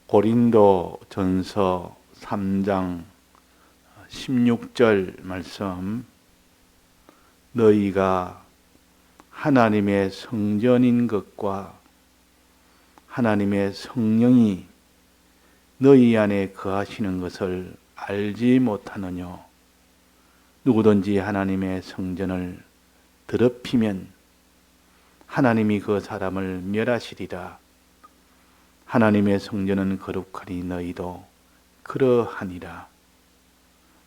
고린도 전서 3장 16절 말씀, 너희가 하나님의 성전인 것과 하나님의 성령이 너희 안에 거하시는 것을 알지 못하느뇨. 누구든지 하나님의 성전을 더럽히면 하나님이 그 사람을 멸하시리라. 하나님의 성전은 거룩하니 너희도 그러하니라.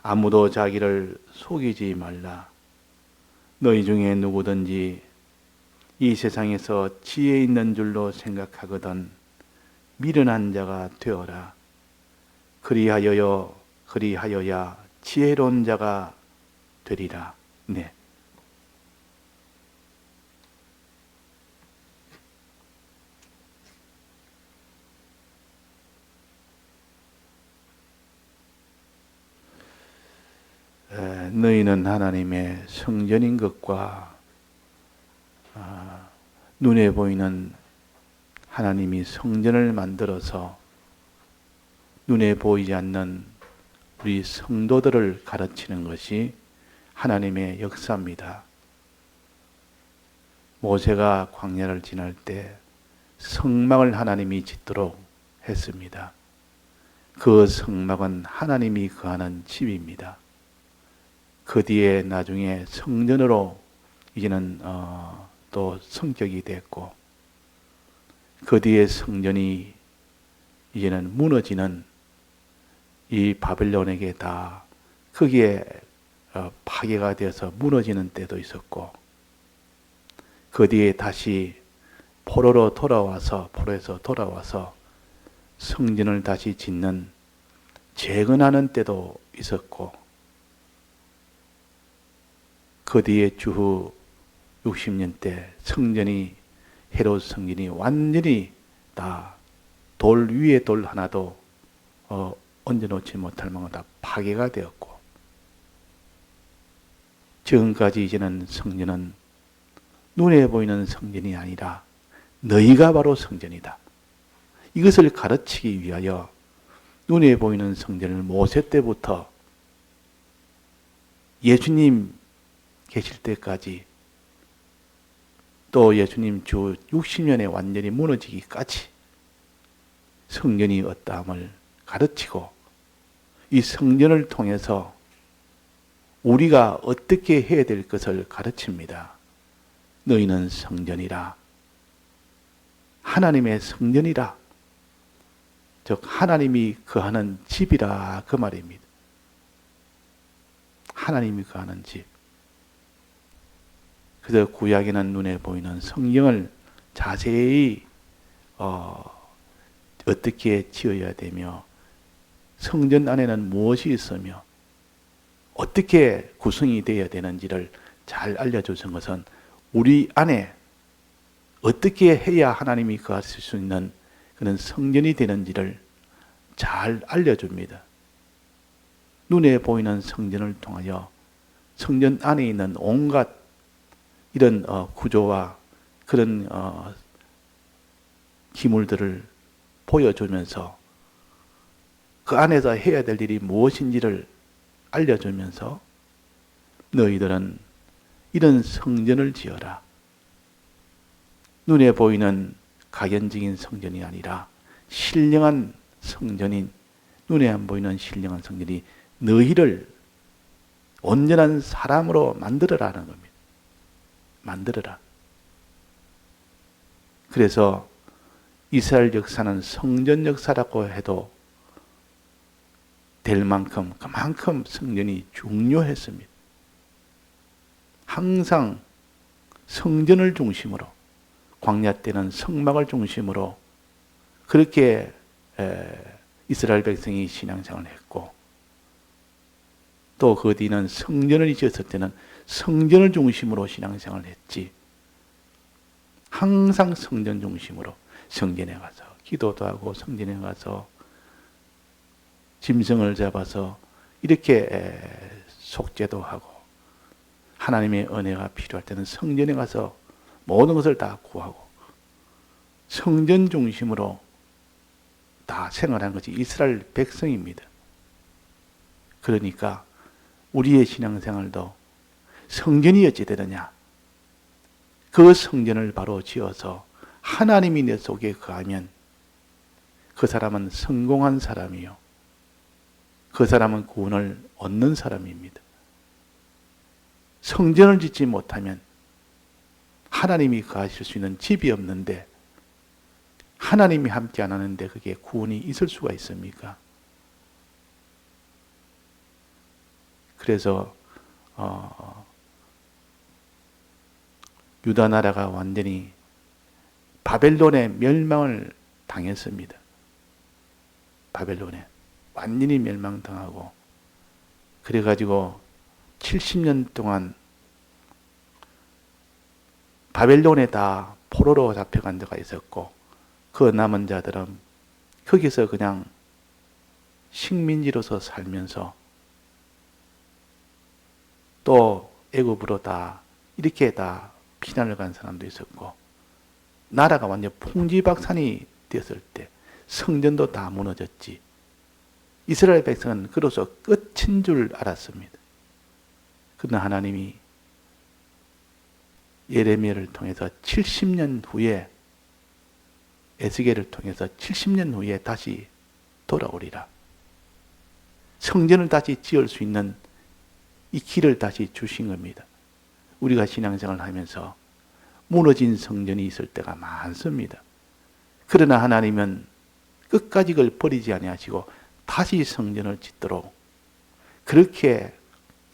아무도 자기를 속이지 말라. 너희 중에 누구든지 이 세상에서 지혜 있는 줄로 생각하거든 미련한 자가 되어라. 그리하여야 지혜로운 자가 되리라. 네. 너희는 하나님의 성전인 것과 눈에 보이는 하나님이 성전을 만들어서 눈에 보이지 않는 우리 성도들을 가르치는 것이 하나님의 역사입니다. 모세가 광야를 지날 때 성막을 하나님이 짓도록 했습니다. 그 성막은 하나님이 거하는 집입니다. 그 뒤에 나중에 성전으로 이제는 또 성격이 됐고, 그 뒤에 성전이 이제는 무너지는 이 바벨론에게 다 거기에 파괴가 되어서 무너지는 때도 있었고, 그 뒤에 다시 포로에서 돌아와서 성전을 다시 짓는 재건하는 때도 있었고, 그 뒤에 주후 60년 때 성전이 헤롯 성전이 완전히 다 돌 위에 돌 하나도 얹어놓지 못할 만큼 다 파괴가 되었고, 지금까지 이제는 성전은 눈에 보이는 성전이 아니라 너희가 바로 성전이다. 이것을 가르치기 위하여 눈에 보이는 성전을 모세 때부터 예수님 계실 때까지, 또 예수님 주 60년에 완전히 무너지기까지 성전이 어떠함을 가르치고, 이 성전을 통해서 우리가 어떻게 해야 될 것을 가르칩니다. 너희는 성전이라. 하나님의 성전이라. 즉 하나님이 거하는 집이라, 그 말입니다. 하나님이 거하는 집. 그래서 구약에는 눈에 보이는 성경을 자세히 어떻게 지어야 되며, 성전 안에는 무엇이 있으며 어떻게 구성이 되어야 되는지를 잘 알려주신 것은 우리 안에 어떻게 해야 하나님이 거하실 수 있는 그런 성전이 되는지를 잘 알려줍니다. 눈에 보이는 성전을 통하여 성전 안에 있는 온갖 이런 구조와 그런 기물들을 보여주면서 그 안에서 해야 될 일이 무엇인지를 알려주면서 너희들은 이런 성전을 지어라. 눈에 보이는 가견적인 성전이 아니라 신령한 성전인, 눈에 안 보이는 신령한 성전이 너희를 온전한 사람으로 만들어라는 겁니다. 만들어라. 그래서 이스라엘 역사는 성전 역사라고 해도 될 만큼 그만큼 성전이 중요했습니다. 항상 성전을 중심으로, 광야 때는 성막을 중심으로 그렇게 이스라엘 백성이 신앙생활을 했고, 또 그 뒤는 성전을 지었을 때는 성전을 중심으로 신앙생활을 했지, 항상 성전 중심으로 성전에 가서 기도도 하고 성전에 가서 짐승을 잡아서 이렇게 속죄도 하고, 하나님의 은혜가 필요할 때는 성전에 가서 모든 것을 다 구하고 성전 중심으로 다 생활한 것이 이스라엘 백성입니다. 그러니까 우리의 신앙생활도 성전이 어찌 되느냐? 그 성전을 바로 지어서 하나님이 내 속에 거하면 그 사람은 성공한 사람이요. 그 사람은 구원을 얻는 사람입니다. 성전을 짓지 못하면 하나님이 거하실 수 있는 집이 없는데 하나님이 함께 안 하는데 그게 구원이 있을 수가 있습니까? 그래서 유다 나라가 완전히 바벨론의 멸망을 당했습니다. 바벨론에 완전히 멸망당하고 그래가지고 70년 동안 바벨론에 다 포로로 잡혀간 데가 있었고 그 남은 자들은 거기서 그냥 식민지로서 살면서 또 애굽으로 다 이렇게 다 피난을 간 사람도 있었고 나라가 완전 풍지박산이 되었을 때 성전도 다 무너졌지. 이스라엘 백성은 그로서 끝인 줄 알았습니다. 그러나 하나님이 예레미야를 통해서 70년 후에 에스겔을 통해서 70년 후에 다시 돌아오리라. 성전을 다시 지을 수 있는 이 길을 다시 주신 겁니다. 우리가 신앙생활을 하면서 무너진 성전이 있을 때가 많습니다. 그러나 하나님은 끝까지 그걸 버리지 아니하시고 다시 성전을 짓도록 그렇게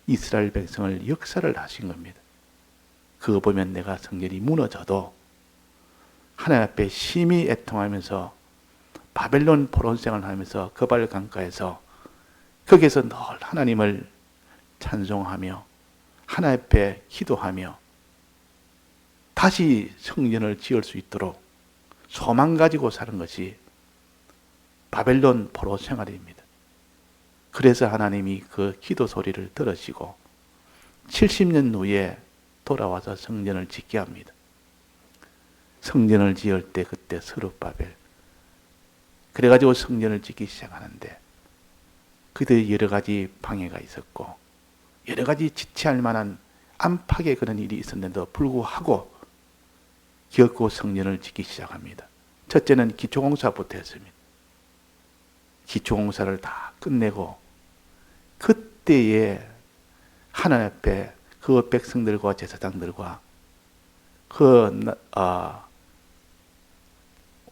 이스라엘 백성을 역사를 하신 겁니다. 그거 보면 내가 성전이 무너져도 하나님 앞에 심히 애통하면서 바벨론 포로 생활을 하면서 거발 강가에서 거기서 늘 하나님을 찬송하며 하나님 앞에 기도하며 다시 성전을 지을 수 있도록 소망 가지고 사는 것이 바벨론 포로 생활입니다. 그래서 하나님이 그 기도 소리를 들으시고 70년 후에 돌아와서 성전을 짓게 합니다. 성전을 지을 때 그때 스룹바벨 그래가지고 성전을 짓기 시작하는데 그때 여러 가지 방해가 있었고 여러 가지 지체할 만한 안팎의 그런 일이 있었는데도 불구하고 결코 성전을 짓기 시작합니다. 첫째는 기초공사부터 했습니다. 기초공사를 다 끝내고 그때에 하나님 앞에 그 백성들과 제사장들과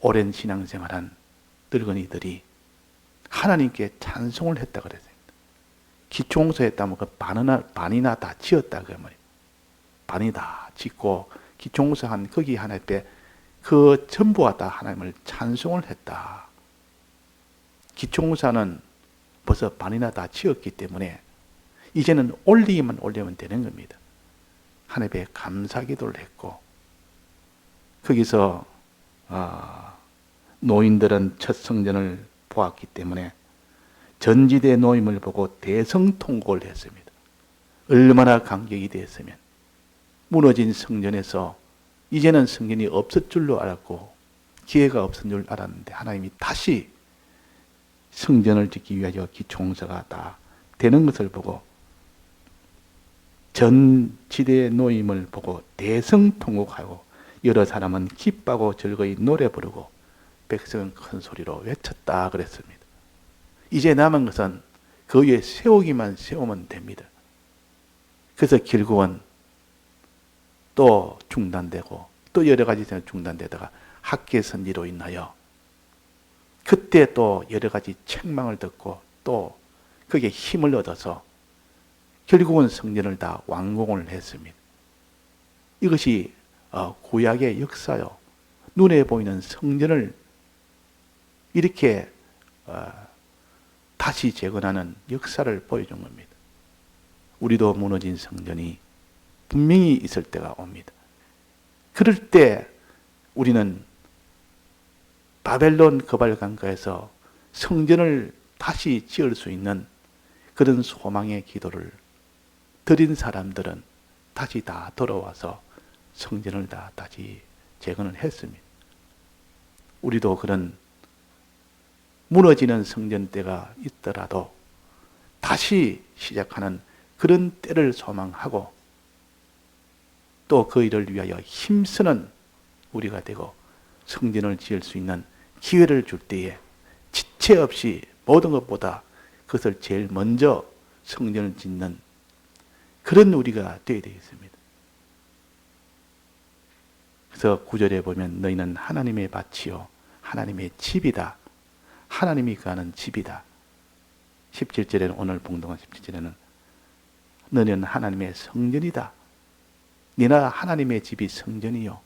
오랜 신앙생활한 늙은이들이 하나님께 찬송을 했다 그랬습니다. 기초공사했다면 그 반이나 다 지었다 그 말이에요. 반이 다 짓고 기초공사한 거기 하나님 앞에 그 전부가 다 하나님을 찬송을 했다. 기초공사는 벌써 반이나 다 지었기 때문에 이제는 올리기만 올리면 되는 겁니다. 하나님께 감사기도를 했고 거기서 노인들은 첫 성전을 보았기 때문에 전지대 노임을 보고 대성통곡을 했습니다. 얼마나 감격이 되었으면 무너진 성전에서 이제는 성전이 없을 줄로 알았고 기회가 없은 줄 알았는데 하나님이 다시 성전을 짓기 위하여 기초공사가 다 되는 것을 보고 전 지대의 노임을 보고 대성통곡하고 여러 사람은 기뻐하고 즐거이 노래 부르고 백성은 큰 소리로 외쳤다 그랬습니다. 이제 남은 것은 그 위에 세우기만 세우면 됩니다. 그래서 결국은 또 중단되고 또 여러 가지 중단되다가 학계선지로 인하여 그때 또 여러 가지 책망을 듣고 또 거기에 힘을 얻어서 결국은 성전을 다 완공을 했습니다. 이것이 구약의 역사요. 눈에 보이는 성전을 이렇게 다시 재건하는 역사를 보여준 겁니다. 우리도 무너진 성전이 분명히 있을 때가 옵니다. 그럴 때 우리는 바벨론 거발강가에서 성전을 다시 지을 수 있는 그런 소망의 기도를 드린 사람들은 다시 다 돌아와서 성전을 다 다시 재건을 했습니다. 우리도 그런 무너지는 성전 때가 있더라도 다시 시작하는 그런 때를 소망하고 또 그 일을 위하여 힘쓰는 우리가 되고 성전을 지을 수 있는 기회를 줄 때에 지체 없이 모든 것보다 그것을 제일 먼저 성전을 짓는 그런 우리가 되어야 되겠습니다. 그래서 9절에 보면 너희는 하나님의 밭이요 하나님의 집이다. 하나님이 가는 집이다. 17절에는 오늘 봉독한 17절에는 너희는 하나님의 성전이다. 너희나 하나님의 집이 성전이요.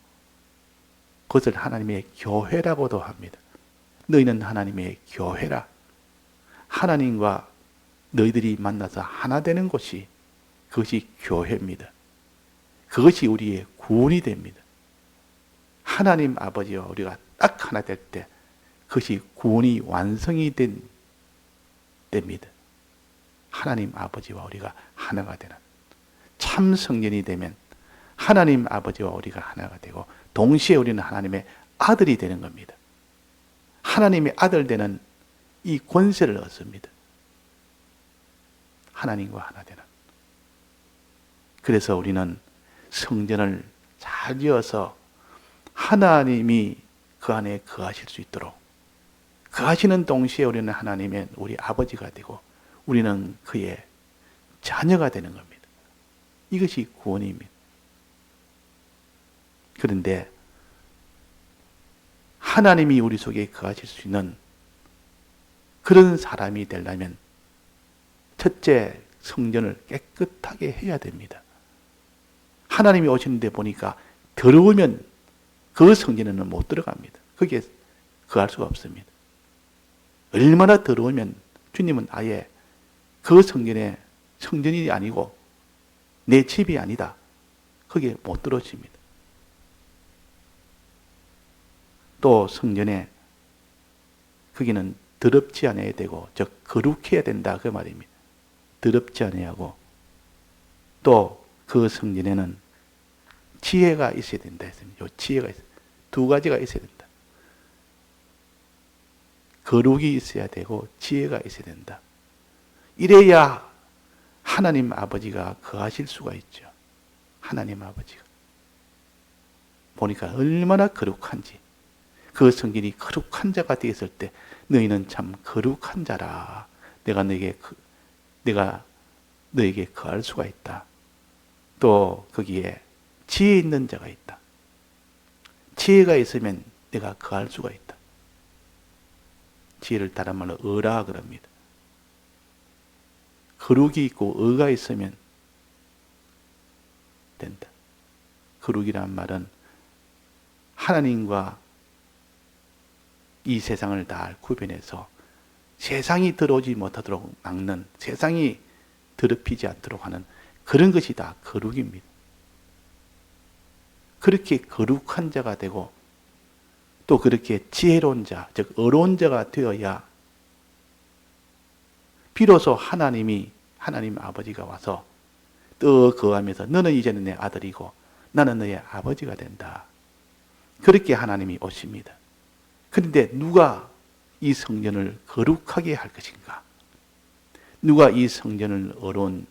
그것을 하나님의 교회라고도 합니다. 너희는 하나님의 교회라. 하나님과 너희들이 만나서 하나 되는 곳이 그것이 교회입니다. 그것이 우리의 구원이 됩니다. 하나님 아버지와 우리가 딱 하나 될 때 그것이 구원이 완성이 된 때입니다. 하나님 아버지와 우리가 하나가 되는 참 성전이 되면 하나님 아버지와 우리가 하나가 되고 동시에 우리는 하나님의 아들이 되는 겁니다. 하나님의 아들 되는 이 권세를 얻습니다. 하나님과 하나 되는. 그래서 우리는 성전을 잘 지어서 하나님이 그 안에 거하실 수 있도록 거하시는 동시에 우리는 하나님의 우리 아버지가 되고 우리는 그의 자녀가 되는 겁니다. 이것이 구원입니다. 그런데 하나님이 우리 속에 거하실 수 있는 그런 사람이 되려면 첫째 성전을 깨끗하게 해야 됩니다. 하나님이 오시는데 보니까 더러우면 그 성전에는 못 들어갑니다. 거기에 거할 수가 없습니다. 얼마나 더러우면 주님은 아예 그 성전이 아니고 내 집이 아니다. 거기에 못 들어오십니다. 또 성전에 거기는 더럽지 않아야 되고 즉 거룩해야 된다 그 말입니다. 더럽지 않아야 하고 또 그 성전에는 지혜가 있어야 된다 했습니다. 요 지혜가 있어요. 두 가지가 있어야 된다. 거룩이 있어야 되고 지혜가 있어야 된다. 이래야 하나님 아버지가 거하실 수가 있죠. 하나님 아버지가 보니까 얼마나 거룩한지 그 성전이 거룩한 자가 되었을 때 너희는 참 거룩한 자라. 내가 너에게 거할 수가 있다. 또 거기에 지혜 있는 자가 있다. 지혜가 있으면 내가 거할 수가 있다. 지혜를 다른 말로 의라 그럽니다. 거룩이 있고 의가 있으면 된다. 거룩이란 말은 하나님과 이 세상을 다 구별해서 세상이 들어오지 못하도록 막는, 세상이 더럽히지 않도록 하는 그런 것이 다 거룩입니다. 그렇게 거룩한 자가 되고 또 그렇게 지혜로운 자, 즉 의로운 자가 되어야 비로소 하나님 아버지가 와서 또 거하면서 너는 이제는 내 아들이고 나는 너의 아버지가 된다. 그렇게 하나님이 오십니다. 그런데 누가 이 성전을 거룩하게 할 것인가? 누가 이 성전을 의로운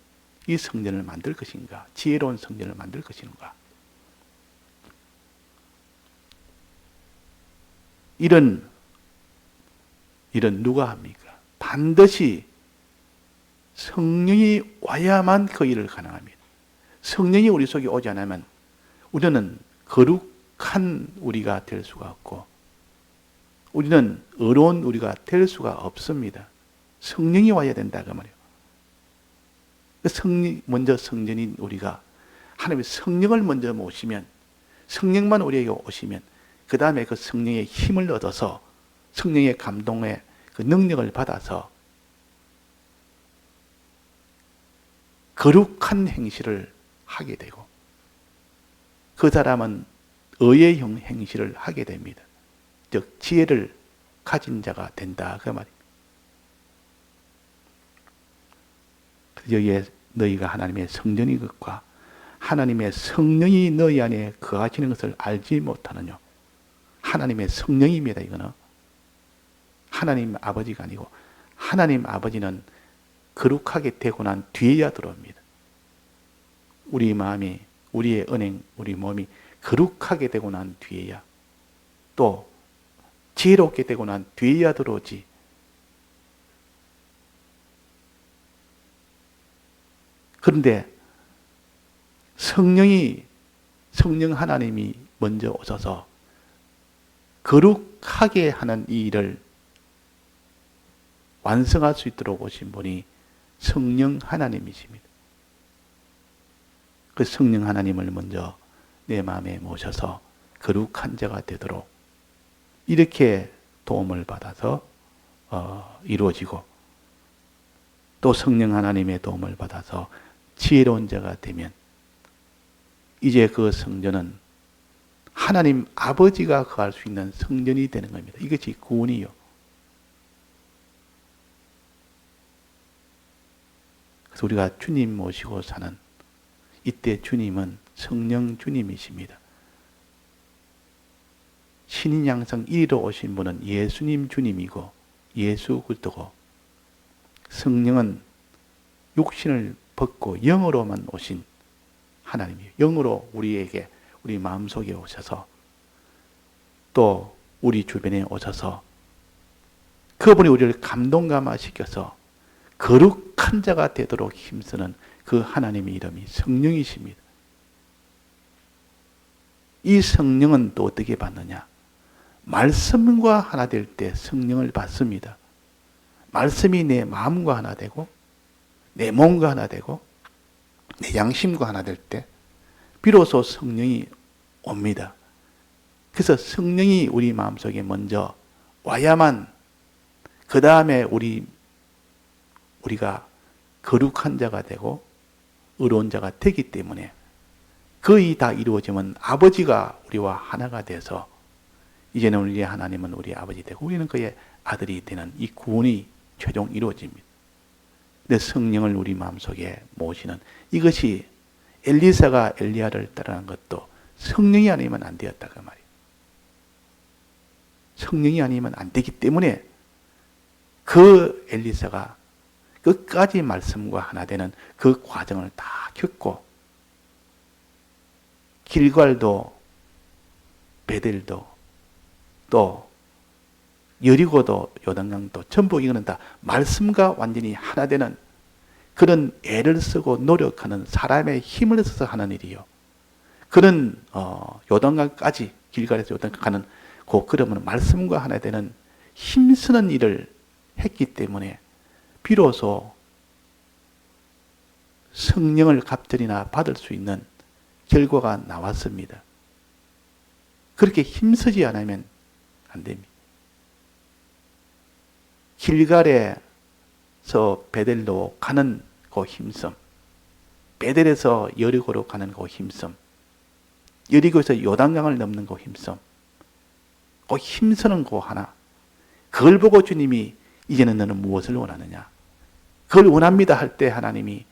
이 성전을 만들 것인가? 지혜로운 성전을 만들 것인가? 이런 누가 합니까? 반드시 성령이 와야만 그 일을 가능합니다. 성령이 우리 속에 오지 않으면 우리는 거룩한 우리가 될 수가 없고 우리는 의로운 우리가 될 수가 없습니다. 성령이 와야 된다 그 말이에요. 먼저 성전인 우리가 하나님의 성령을 먼저 모시면 성령만 우리에게 오시면 그 다음에 그 성령의 힘을 얻어서 성령의 감동의 그 능력을 받아서 거룩한 행실을 하게 되고 그 사람은 의의 행실을 하게 됩니다. 즉 지혜를 가진 자가 된다 그 말입니다. 여기에 너희가 하나님의 성전인 것과 하나님의 성령이 너희 안에 거하시는 것을 알지 못하느냐. 하나님의 성령입니다. 이거는 하나님 아버지가 아니고 하나님 아버지는 거룩하게 되고 난 뒤에야 들어옵니다. 우리 마음이, 우리의 은행, 우리 몸이 거룩하게 되고 난 뒤에야, 또 지혜롭게 되고 난 뒤에야 들어오지. 그런데 성령 하나님이 먼저 오셔서 거룩하게 하는 이 일을 완성할 수 있도록 오신 분이 성령 하나님이십니다. 그 성령 하나님을 먼저 내 마음에 모셔서 거룩한 자가 되도록 이렇게 도움을 받아서 이루어지고, 또 성령 하나님의 도움을 받아서 지혜로운 자가 되면 이제 그 성전은 하나님 아버지가 거할 수 있는 성전이 되는 겁니다. 이것이 구원이요. 그래서 우리가 주님 모시고 사는 이때 주님은 성령 주님이십니다. 신인 양성 1위로 오신 분은 예수님 주님이고 예수 그리스도고, 성령은 육신을 벗고 영으로만 오신 하나님이에요. 영으로 우리에게, 우리 마음속에 오셔서, 또 우리 주변에 오셔서 그분이 우리를 감동감화시켜서 거룩한 자가 되도록 힘쓰는 그 하나님의 이름이 성령이십니다. 이 성령은 또 어떻게 받느냐? 말씀과 하나 될 때 성령을 받습니다. 말씀이 내 마음과 하나 되고 내 몸과 하나 되고 내 양심과 하나 될 때 비로소 성령이 옵니다. 그래서 성령이 우리 마음속에 먼저 와야만 그 다음에 우리가 거룩한 자가 되고 의로운 자가 되기 때문에, 거의 다 이루어지면 아버지가 우리와 하나가 돼서 이제는 우리 하나님은 우리 아버지 되고 우리는 그의 아들이 되는 이 구원이 최종 이루어집니다. 근데 성령을 우리 마음속에 모시는 이것이, 엘리사가 엘리야를 따르는 것도 성령이 아니면 안 되었다 그 말이에요. 성령이 아니면 안 되기 때문에 그 엘리사가 끝까지 말씀과 하나 되는 그 과정을 다 겪고, 길갈도 베델도 또 여리고도 요단강도 전부 이거는 다 말씀과 완전히 하나 되는 그런 애를 쓰고 노력하는 사람의 힘을 써서 하는 일이요. 그런 요단강까지, 길갈에서 요단강 가는 그 걸음은 말씀과 하나 되는 힘쓰는 일을 했기 때문에 비로소 성령을 갑절이나 받을 수 있는 결과가 나왔습니다. 그렇게 힘쓰지 않으면 안 됩니다. 길갈에서 베델로 가는 그 힘씀, 베델에서 여리고로 가는 그 힘씀, 여리고에서 요단강을 넘는 그 힘씀, 그 힘쓰는 그 하나, 그걸 보고 주님이 이제는 너는 무엇을 원하느냐? 그걸 원합니다 할 때 하나님이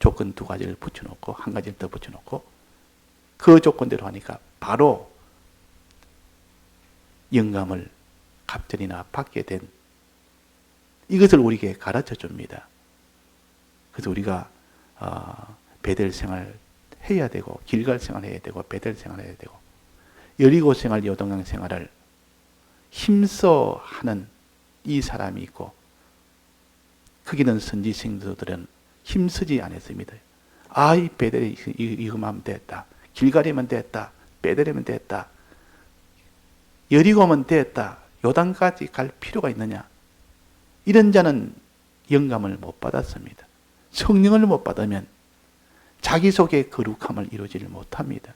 조건 두 가지를 붙여놓고 한 가지를 더 붙여놓고 그 조건대로 하니까 바로 영감을 갑절이나 받게 된, 이것을 우리에게 가르쳐 줍니다. 그래서 우리가 베델 생활 해야 되고, 길갈 생활 해야 되고, 베델 생활 해야 되고, 여리고 생활, 요단강 생활을 힘써 하는 이 사람이 있고, 거기는 선지 성도들은 힘쓰지 않았습니다. 이 베델이 이거만 하면 됐다. 길갈이면 됐다. 베델이면 됐다. 여리고면 됐다. 요단까지 갈 필요가 있느냐? 이런 자는 영감을 못 받았습니다. 성령을 못 받으면 자기 속의 거룩함을 이루지를 못합니다.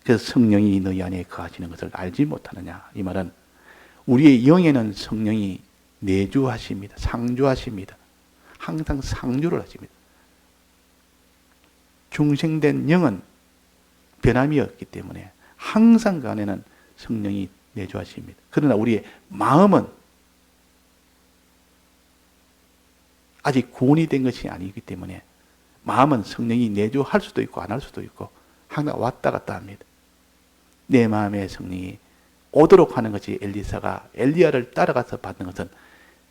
그래서 성령이 너희 안에 거하시는 것을 알지 못하느냐? 이 말은 우리의 영에는 성령이 내주하십니다. 상주하십니다. 항상 상주를 하십니다. 중생된 영은 변함이 없기 때문에 항상 그 안에는 성령이 내주하십니다. 그러나 우리의 마음은 아직 구원이 된 것이 아니기 때문에 마음은 성령이 내주할 수도 있고 안 할 수도 있고 항상 왔다 갔다 합니다. 내 마음에 성령이 오도록 하는 것이 엘리사가 엘리야를 따라가서 받는 것은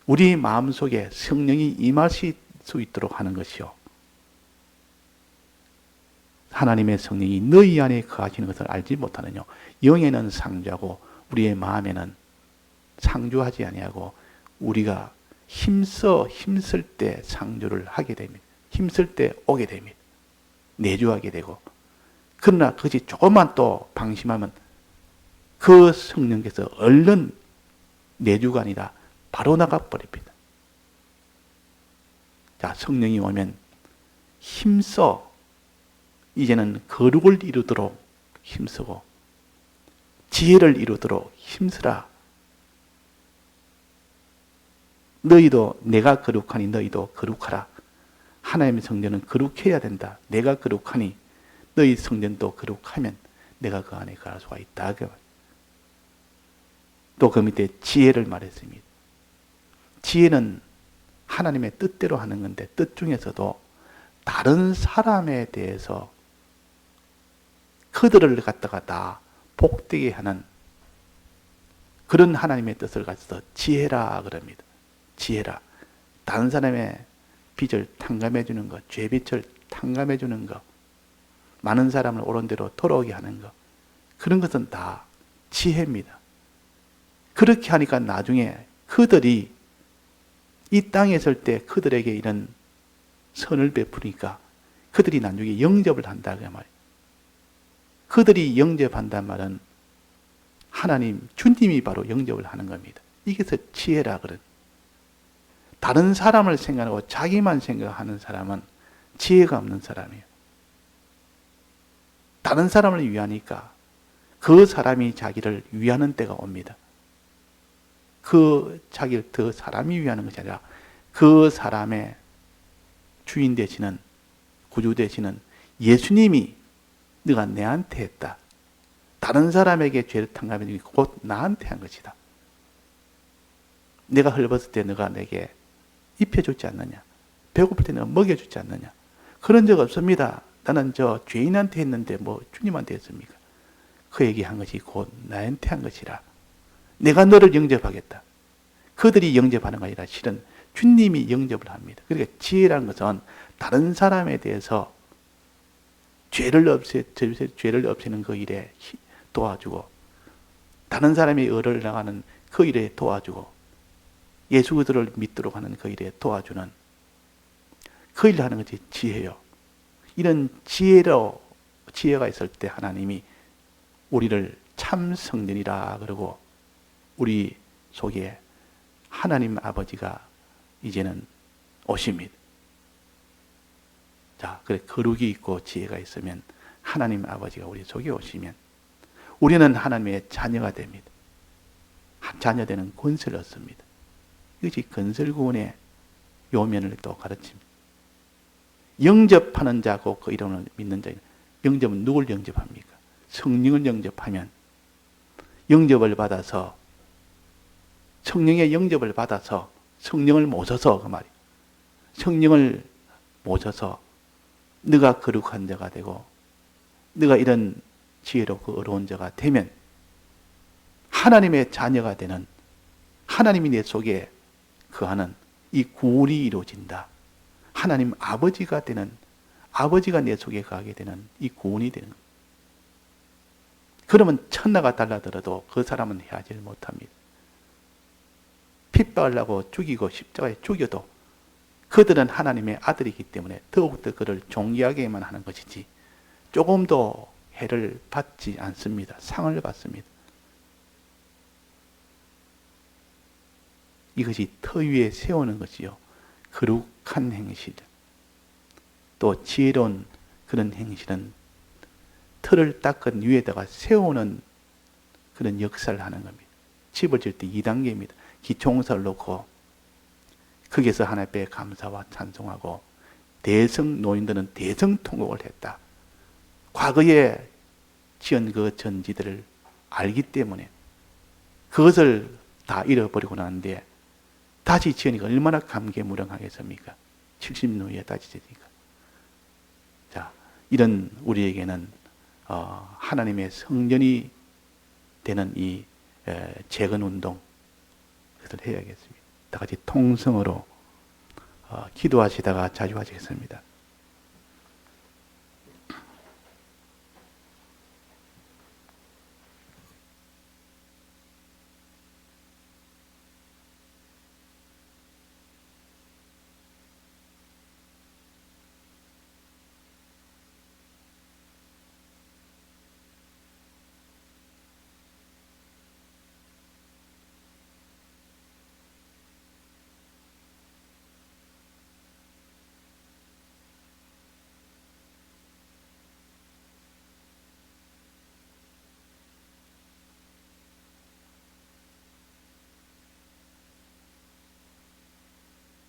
우리 마음속에 성령이 임하실 수 있도록 하는 것이요. 하나님의 성령이 너희 안에 거하시는 것을 알지 못하느냐. 영에는 상주하고 우리의 마음에는 상주하지 아니하고 우리가 힘쓸 때 상주를 하게 됩니다. 힘쓸 때 오게 됩니다. 내주하게 되고. 그러나 그것이 조금만 또 방심하면 그 성령께서 얼른 내주가 아니라 바로 나가버립니다. 자, 성령이 오면 힘써 이제는 거룩을 이루도록 힘쓰고 지혜를 이루도록 힘쓰라. 너희도 내가 거룩하니 너희도 거룩하라. 하나님의 성전은 거룩해야 된다. 내가 거룩하니 너희 성전도 거룩하면 내가 그 안에 거할 수가 있다. 또 그 밑에 지혜를 말했습니다. 지혜는 하나님의 뜻대로 하는 건데 뜻 중에서도 다른 사람에 대해서 그들을 갖다가 다 복되게 하는 그런 하나님의 뜻을 가져서 지혜라 그럽니다. 지혜라. 다른 사람의 빚을 탕감해 주는 것, 죄빚을 탕감해 주는 것, 많은 사람을 옳은 대로 돌아오게 하는 것, 그런 것은 다 지혜입니다. 그렇게 하니까 나중에 그들이 이 땅에 있을 때 그들에게 이런 선을 베푸니까 그들이 나중에 영접을 한다 그 말이에요. 그들이 영접한단 말은 하나님, 주님이 바로 영접을 하는 겁니다. 이게 지혜라 그런. 다른 사람을 생각하고 자기만 생각하는 사람은 지혜가 없는 사람이에요. 다른 사람을 위하니까 그 사람이 자기를 위하는 때가 옵니다. 그 자기를 더 사람이 위하는 것이 아니라 그 사람의 주인 되시는, 구주 되시는 예수님이 네가 내한테 했다. 다른 사람에게 죄를 탕감해 주니 곧 나한테 한 것이다. 내가 헐벗을 때 너가 내게 입혀주지 않느냐. 배고플 때 내가 먹여주지 않느냐. 그런 적 없습니다. 나는 저 죄인한테 했는데 뭐 주님한테 했습니까? 그에게 한 것이 곧 나한테 한 것이라. 내가 너를 영접하겠다. 그들이 영접하는 게 아니라 실은 주님이 영접을 합니다. 그러니까 지혜라는 것은 다른 사람에 대해서 죄를 없애는 그 일에 도와주고 다른 사람의 의를 나가는 그 일에 도와주고 예수 그리스도를 믿도록 하는 그 일에 도와주는 그 일을 하는 것이 지혜요. 이런 지혜가 있을 때 하나님이 우리를 참 성전이라 그러고 우리 속에 하나님 아버지가 이제는 오십니다. 자, 그래 거룩이 있고 지혜가 있으면 하나님 아버지가 우리 속에 오시면 우리는 하나님의 자녀가 됩니다. 자녀되는 권세를 얻습니다. 이것이 건설구원의 요면을 또 가르칩니다. 영접하는 자고 그 이름을 믿는 자. 영접은 누굴 영접합니까? 성령을 영접하면 영접을 받아서 성령의 영접을 받아서 성령을 모셔서 그 말이에요. 성령을 모셔서 네가 거룩한 자가 되고 네가 이런 지혜롭고 어려운 자가 되면 하나님의 자녀가 되는 하나님이 내 속에 거하는 이 구원이 이루어진다. 하나님 아버지가 되는 아버지가 내 속에 거하게 되는 이 구원이 되는 겁니다. 그러면 천하가 달라들어도 그 사람은 헤아질 못합니다. 핍박을 하고 죽이고 십자가에 죽여도 그들은 하나님의 아들이기 때문에 더욱더 그를 존귀하게만 하는 것이지 조금도 해를 받지 않습니다. 상을 받습니다. 이것이 터 위에 세우는 것이요. 거룩한 행실. 또 지혜로운 그런 행실은 터를 닦은 위에다가 세우는 그런 역사를 하는 겁니다. 집을 질 때 2단계입니다. 기초공사를 놓고 거기에서 하나님 앞에 감사와 찬송하고 대성 노인들은 대성통곡을 했다. 과거에 지은 그 전지들을 알기 때문에 그것을 다 잃어버리고 나는데 다시 지으니까 얼마나 감개무량하겠습니까? 70년 후에 다시 지으니까. 자, 이런 우리에게는 하나님의 성전이 되는 이 재건 운동 그것을 해야겠습니다. 다 같이 통성으로 기도하시다가 자주 하시겠습니다.